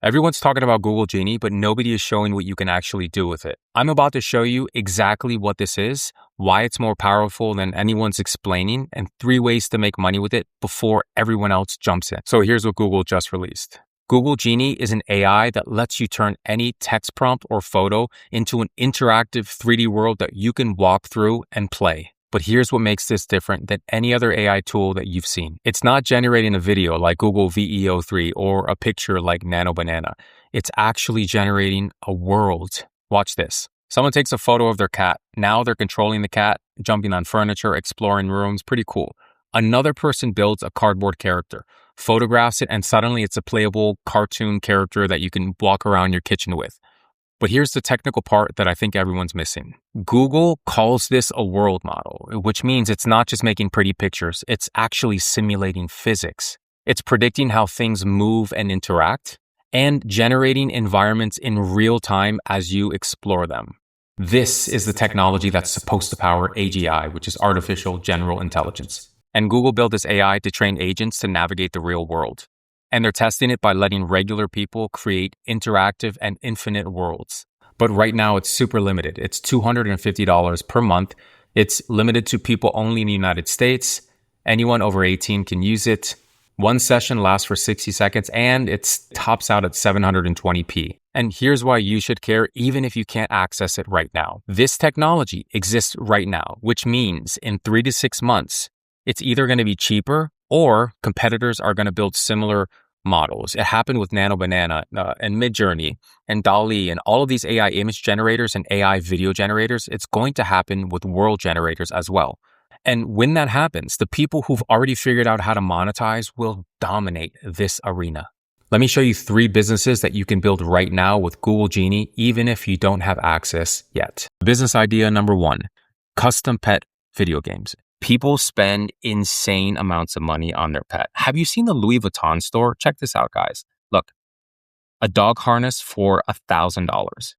Everyone's talking about Google Genie, but nobody is showing what you can actually do with it. I'm about to show you exactly what this is, why it's more powerful than anyone's explaining, and 3 ways to make money with it before everyone else jumps in. So here's what Google just released. Google Genie is an AI that lets you turn any text prompt or photo into an interactive 3D world that you can walk through and play. But here's what makes this different than any other AI tool that you've seen. It's not generating a video like Google VEO3 or a picture like Nano Banana. It's actually generating a world. Watch this. Someone takes a photo of their cat. Now they're controlling the cat, jumping on furniture, exploring rooms. Pretty cool. Another person builds a cardboard character, photographs it, and suddenly it's a playable cartoon character that you can walk around your kitchen with. But here's the technical part that I think everyone's missing. Google calls this a world model, which means it's not just making pretty pictures, it's actually simulating physics. It's predicting how things move and interact, and generating environments in real time as you explore them. This is the technology that's supposed to power AGI, which is artificial general intelligence. And Google built this AI to train agents to navigate the real world. And they're testing it by letting regular people create interactive and infinite worlds. But right now it's super limited. It's $250 per month. It's limited to people only in the United States. Anyone over 18 can use it. One session lasts for 60 seconds and it tops out at 720p. And here's why you should care even if you can't access it right now. This technology exists right now, which means in 3 to 6 months, it's either going to be cheaper or competitors are going to build similar models. It happened with Nano Banana and Midjourney and DALL-E and all of these AI image generators and AI video generators. It's going to happen with world generators as well. And when that happens, the people who've already figured out how to monetize will dominate this arena. Let me show you 3 businesses that you can build right now with Google Genie, even if you don't have access yet. Business idea number 1, custom pet video games. People spend insane amounts of money on their pet. Have you seen the Louis Vuitton store? Check this out, guys. Look, a dog harness for $1,000,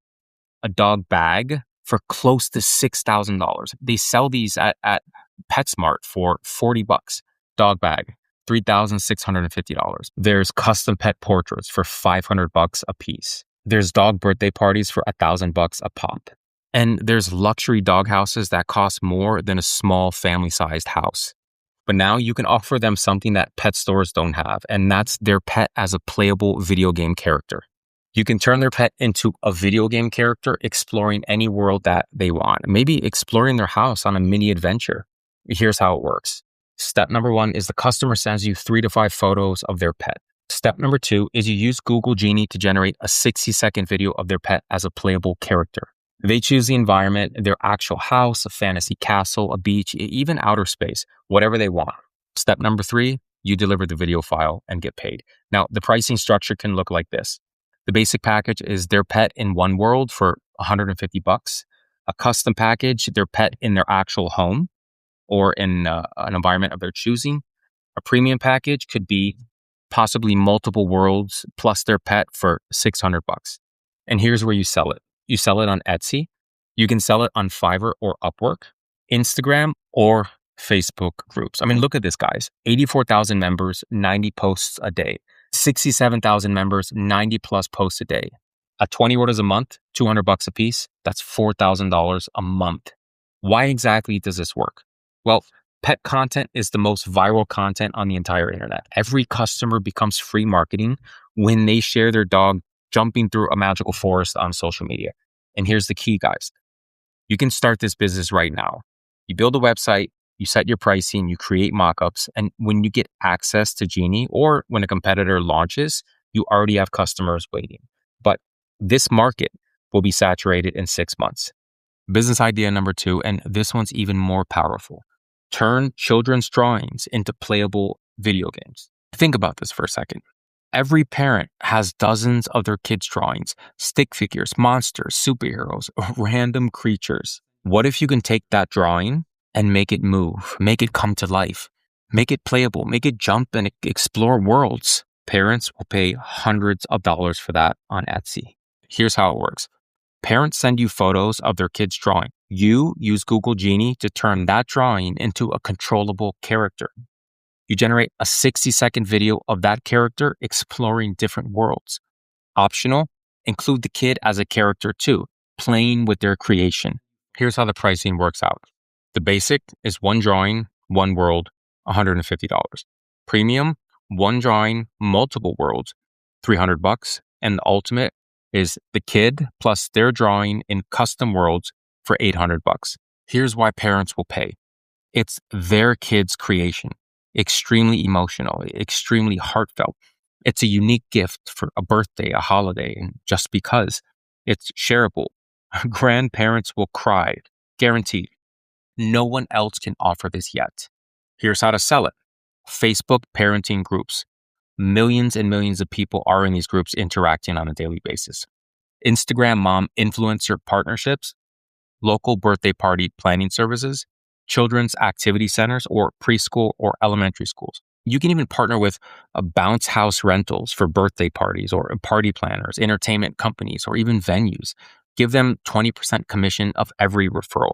a dog bag for close to $6,000. They sell these at PetSmart for $40. Dog bag, $3,650. There's custom pet portraits for $500 a piece. There's dog birthday parties for $1,000 a pop. And there's luxury dog houses that cost more than a small family-sized house. But now you can offer them something that pet stores don't have, and that's their pet as a playable video game character. You can turn their pet into a video game character, exploring any world that they want, maybe exploring their house on a mini adventure. Here's how it works. Step number 1 is the customer sends you 3 to 5 photos of their pet. Step number 2 is you use Google Genie to generate a 60-second video of their pet as a playable character. They choose the environment, their actual house, a fantasy castle, a beach, even outer space, whatever they want. Step number 3, you deliver the video file and get paid. Now, the pricing structure can look like this. The basic package is their pet in one world for $150. A custom package, their pet in their actual home or in an environment of their choosing. A premium package could be possibly multiple worlds plus their pet for $600. And here's where you sell it. You sell it on Etsy. You can sell it on Fiverr or Upwork, Instagram, or Facebook groups. I mean, look at this, guys. 84,000 members, 90 posts a day. 67,000 members, 90 plus posts a day. At 20 orders a month, $200 a piece. That's $4,000 a month. Why exactly does this work? Well, pet content is the most viral content on the entire internet. Every customer becomes free marketing when they share their dog jumping through a magical forest on social media. And here's the key, guys. You can start this business right now. You build a website, you set your pricing, you create mockups, and when you get access to Genie or when a competitor launches, you already have customers waiting. But this market will be saturated in 6 months. Business idea number 2, and this one's even more powerful. Turn children's drawings into playable video games. Think about this for a second. Every parent has dozens of their kids' drawings, stick figures, monsters, superheroes, random creatures. What if you can take that drawing and make it move, make it come to life, make it playable, make it jump and explore worlds? Parents will pay hundreds of dollars for that on Etsy. Here's how it works. Parents send you photos of their kids' drawing. You use Google Genie to turn that drawing into a controllable character. You generate a 60-second video of that character exploring different worlds. Optional, include the kid as a character too, playing with their creation. Here's how the pricing works out. The basic is one drawing, one world, $150. Premium, one drawing, multiple worlds, $300. And the ultimate is the kid plus their drawing in custom worlds for $800. Here's why parents will pay. It's their kid's creation, extremely emotional, extremely heartfelt. It's a unique gift for a birthday, a holiday, and just because it's shareable. Grandparents will cry, guaranteed. No one else can offer this yet. Here's how to sell it. Facebook parenting groups. Millions and millions of people are in these groups interacting on a daily basis. Instagram mom influencer partnerships, local birthday party planning services, children's activity centers, or preschool or elementary schools. You can even partner with a bounce house rentals for birthday parties or party planners, entertainment companies, or even venues. Give them 20% commission of every referral.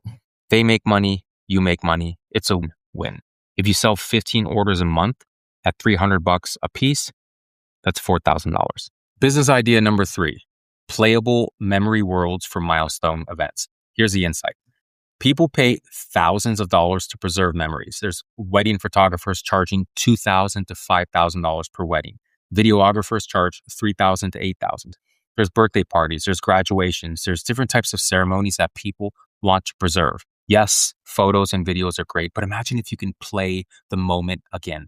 They make money, you make money. It's a win. If you sell 15 orders a month at $300 a piece, that's $4,000. Business idea number 3, playable memory worlds for milestone events. Here's the insight. People pay thousands of dollars to preserve memories. There's wedding photographers charging $2,000 to $5,000 per wedding. Videographers charge $3,000 to $8,000. There's birthday parties, there's graduations, there's different types of ceremonies that people want to preserve. Yes, photos and videos are great, but imagine if you can play the moment again.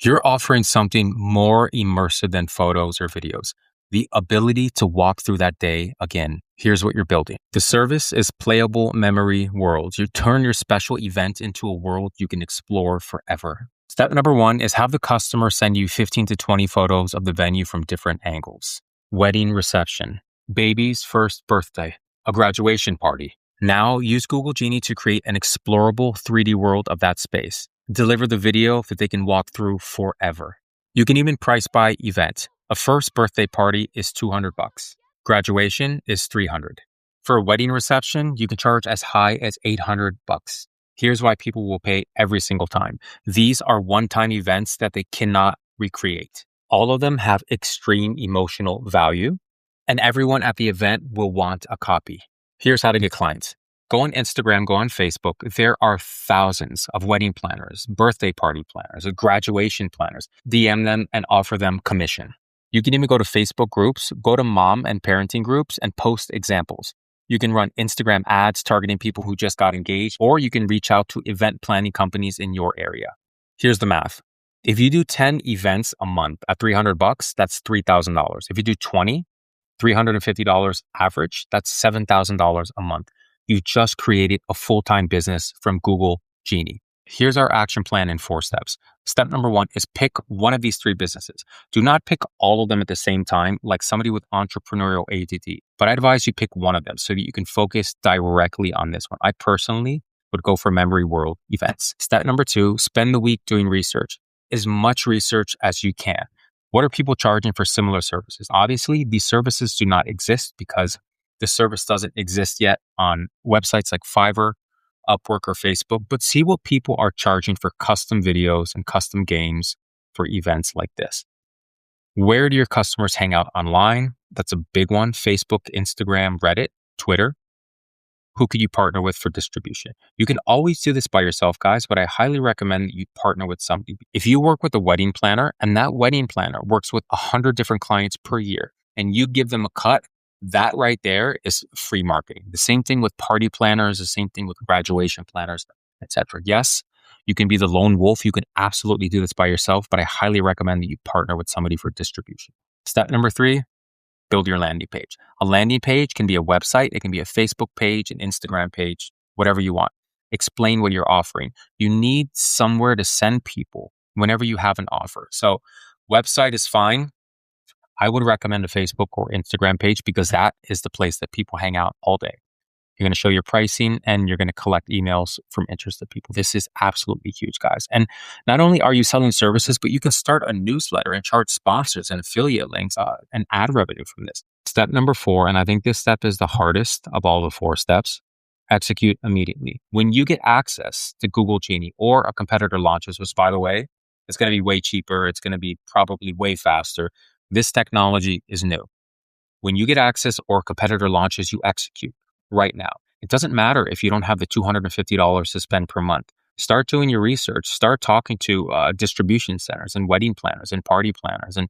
You're offering something more immersive than photos or videos. The ability to walk through that day again. Here's what you're building. The service is playable memory worlds. You turn your special event into a world you can explore forever. Step number 1 is have the customer send you 15 to 20 photos of the venue from different angles. Wedding reception, baby's first birthday, a graduation party. Now use Google Genie to create an explorable 3D world of that space. Deliver the video that they can walk through forever. You can even price by event. A first birthday party is $200. Graduation is $300. For a wedding reception, you can charge as high as $800. Here's why people will pay every single time. These are one-time events that they cannot recreate. All of them have extreme emotional value, and everyone at the event will want a copy. Here's how to get clients. Go on Instagram, go on Facebook. There are thousands of wedding planners, birthday party planners, graduation planners. DM them and offer them commission. You can even go to Facebook groups, go to mom and parenting groups and post examples. You can run Instagram ads targeting people who just got engaged, or you can reach out to event planning companies in your area. Here's the math. If you do 10 events a month at $300, that's $3,000. If you do 20, $350 average, that's $7,000 a month. You just created a full-time business from Google Genie. Here's our action plan in 4 steps. Step number 1 is pick one of these 3 businesses. Do not pick all of them at the same time like somebody with entrepreneurial ADD, but I advise you pick one of them so that you can focus directly on this one. I personally would go for memory world events. Step number 2, spend the week doing research. As much research as you can. What are people charging for similar services? Obviously, these services do not exist because the service doesn't exist yet on websites like Fiverr, Upwork, or Facebook, but see what people are charging for custom videos and custom games for events like this. Where do your customers hang out online? That's a big one. Facebook, Instagram, Reddit, Twitter. Who could you partner with for distribution? You can always do this by yourself, guys, but I highly recommend that you partner with somebody. If you work with a wedding planner and that wedding planner works with 100 different clients per year and you give them a cut, that right there is free marketing. The same thing with party planners, the same thing with graduation planners, etc. Yes, you can be the lone wolf. You can absolutely do this by yourself, but I highly recommend that you partner with somebody for distribution. Step number 3, build your landing page. A landing page can be a website. It can be a Facebook page, an Instagram page, whatever you want. Explain what you're offering. You need somewhere to send people whenever you have an offer. So website is fine. I would recommend a Facebook or Instagram page because that is the place that people hang out all day. You're going to show your pricing and you're going to collect emails from interested people. This is absolutely huge, guys. And not only are you selling services, but you can start a newsletter and charge sponsors and affiliate links and ad revenue from this. Step number 4, and I think this step is the hardest of all the 4 steps, execute immediately. When you get access to Google Genie or a competitor launches, which by the way, it's going to be way cheaper. It's going to be probably way faster. This technology is new. When you get access or a competitor launches, you execute right now. It doesn't matter if you don't have the $250 to spend per month. Start doing your research. Start talking to distribution centers and wedding planners and party planners and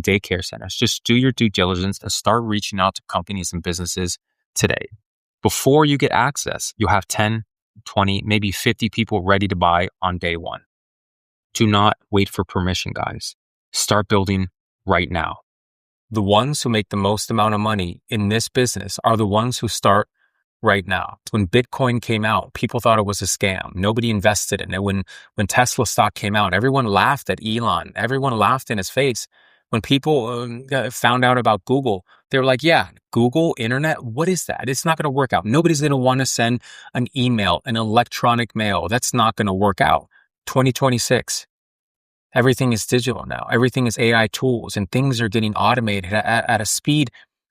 daycare centers. Just do your due diligence and start reaching out to companies and businesses today. Before you get access, you'll have 10, 20, maybe 50 people ready to buy on day one. Do not wait for permission, guys. Start building right now. The ones who make the most amount of money in this business are the ones who start right now. When Bitcoin came out, people thought it was a scam. Nobody invested in it. When Tesla stock came out, everyone laughed at Elon. Everyone laughed in his face. When people found out about Google, they were like, yeah, Google, internet, what is that? It's not going to work out. Nobody's going to want to send an email, an electronic mail. That's not going to work out. 2026. Everything is digital now. Everything is AI tools, and things are getting automated at a speed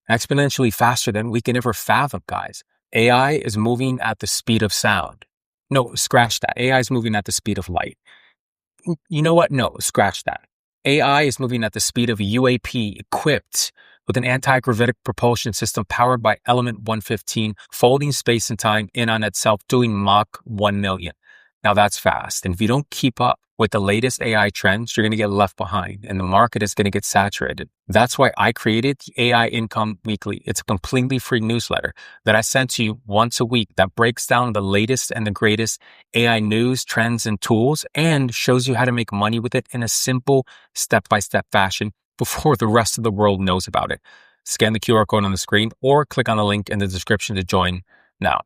exponentially faster than we can ever fathom, guys. AI is moving at the speed of sound. No, scratch that. AI is moving at the speed of light. You know what? No, scratch that. AI is moving at the speed of a UAP equipped with an anti-gravitic propulsion system powered by element 115, folding space and time in on itself, doing Mach 1 million. Now that's fast. And if you don't keep up with the latest AI trends, you're going to get left behind and the market is going to get saturated. That's why I created the AI Income Weekly. It's a completely free newsletter that I send to you once a week that breaks down the latest and the greatest AI news, trends, and tools and shows you how to make money with it in a simple step-by-step fashion before the rest of the world knows about it. Scan the QR code on the screen or click on the link in the description to join now.